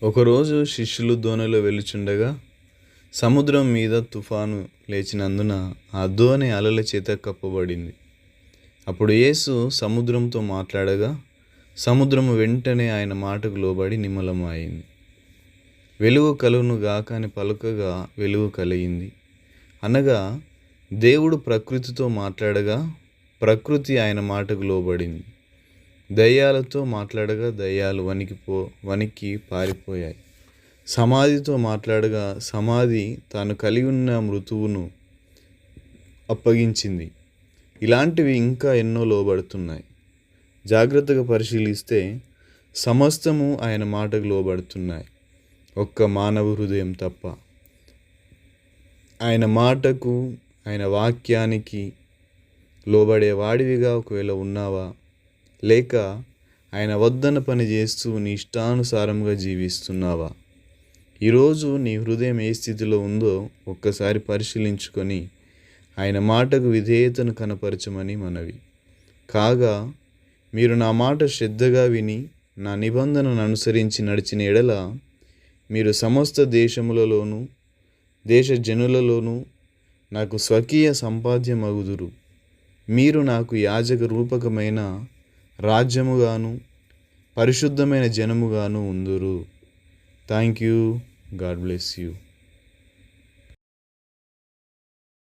ఒకరోజు శిష్యులు దోణిలో వెళ్ళుచుండగా సముద్రం మీద తుఫాను లేచినందున ఆ దోణి అలల చేత కప్పబడింది. అప్పుడు యేసు సముద్రంతో మాట్లాడగా సముద్రము వెంటనే ఆయన మాటకు లోబడి నిమ్మలమైంది. వెలుగు కలుగును గాక అని పలుకగా వెలుగు కలిగింది. అనగా దేవుడు ప్రకృతితో మాట్లాడగా ప్రకృతి ఆయన మాటకు లోబడింది. దయ్యాలతో మాట్లాడగా దయ్యాలు వణికి పారిపోయాయి. సమాధితో మాట్లాడగా సమాధి తాను కలిగి ఉన్న మృతువును అప్పగించింది. ఇలాంటివి ఇంకా ఎన్నో లోబడుతున్నాయి. జాగ్రత్తగా పరిశీలిస్తే సమస్తము ఆయన మాటకు లోబడుతున్నాయి, ఒక్క మానవ హృదయం తప్ప. ఆయన మాటకు, ఆయన వాక్యానికి లోబడే వాడివిగా ఒకవేళ ఉన్నావా, లేక ఆయన వద్దన పని చేస్తూ నీ ఇష్టానుసారంగా జీవిస్తున్నావా? ఈరోజు నీ హృదయం ఏ స్థితిలో ఉందో ఒక్కసారి పరిశీలించుకొని ఆయన మాటకు విధేయతను కనపరచమని మనవి. కాగా మీరు నా మాట శ్రద్ధగా విని నా నిబంధనను అనుసరించి నడిచిన ఎడల మీరు సమస్త దేశములలోనూ దేశ జనులలోనూ నాకు స్వకీయ సంపాద్యమగుదురు. మీరు నాకు యాజక రూపకమైన రాజ్యముగాను పరిశుద్ధమైన జనముగాను ఉందురు. Thank you. God bless you.